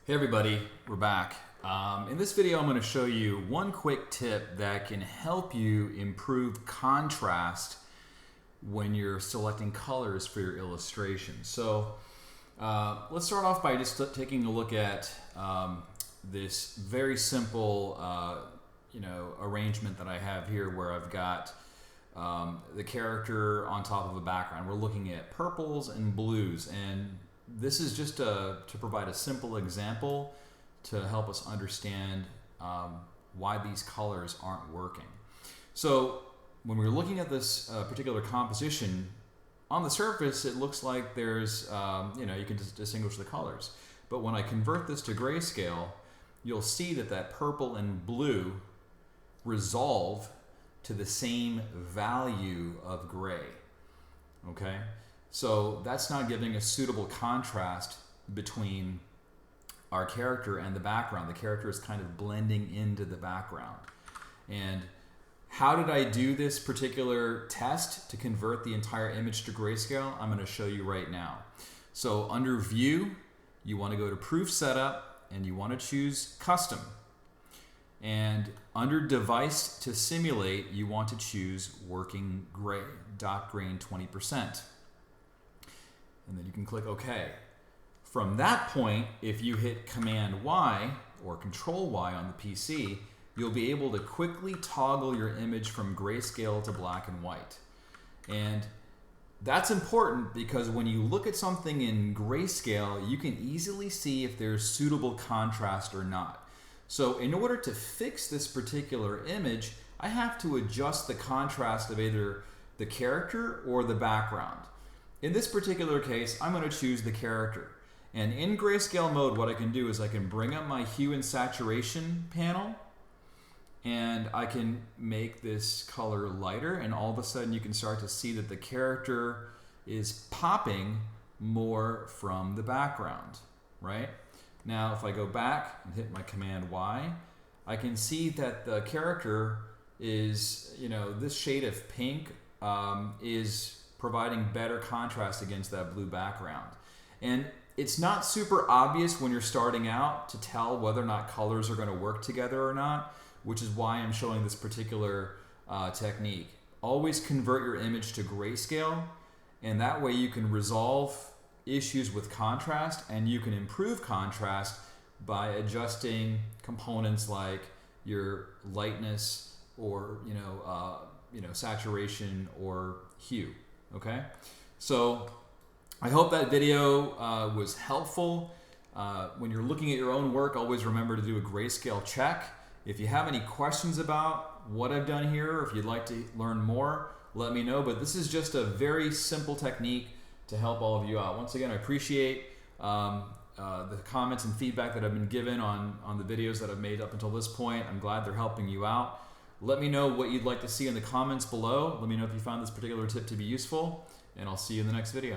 Hey everybody, we're back. In this video I'm going to show you one quick tip that can help you improve contrast when you're selecting colors for your illustration. So let's start off by just taking a look at this very simple arrangement that I have here, where I've got the character on top of a background. We're looking at purples and blues, and this is just to provide a simple example to help us understand why these colors aren't working. So when we're looking at this particular composition, on the surface it looks like there's, you can just distinguish the colors. But when I convert this to grayscale, you'll see that purple and blue resolve to the same value of gray. Okay? So that's not giving a suitable contrast between our character and the background. The character is kind of blending into the background. And how did I do this particular test to convert the entire image to grayscale? I'm going to show you right now. So under View, you want to go to Proof Setup, and you want to choose Custom. And under Device to Simulate, you want to choose Working Gray, dot grain 20%. And then you can click OK. From that point, if you hit Command Y or Control Y on the PC, you'll be able to quickly toggle your image from grayscale to black and white. And that's important because when you look at something in grayscale, you can easily see if there's suitable contrast or not. So in order to fix this particular image, I have to adjust the contrast of either the character or the background. In this particular case, I'm going to choose the character. And in grayscale mode, what I can do is I can bring up my hue and saturation panel, and I can make this color lighter, and all of a sudden you can start to see that the character is popping more from the background, right? Now, if I go back and hit my Command Y, I can see that the character is, this shade of pink is providing better contrast against that blue background. And it's not super obvious when you're starting out to tell whether or not colors are going to work together or not, which is why I'm showing this particular technique. Always convert your image to grayscale, and that way you can resolve issues with contrast, and you can improve contrast by adjusting components like your lightness or saturation or hue. Okay, so I hope that video was helpful. When you're looking at your own work, always remember to do a grayscale check. If you have any questions about what I've done here, or if you'd like to learn more, let me know. But this is just a very simple technique to help all of you out. Once again, I appreciate the comments and feedback that I've been given on the videos that I've made up until this point. I'm glad they're helping you out. Let me know what you'd like to see in the comments below. Let me know if you found this particular tip to be useful, and I'll see you in the next video.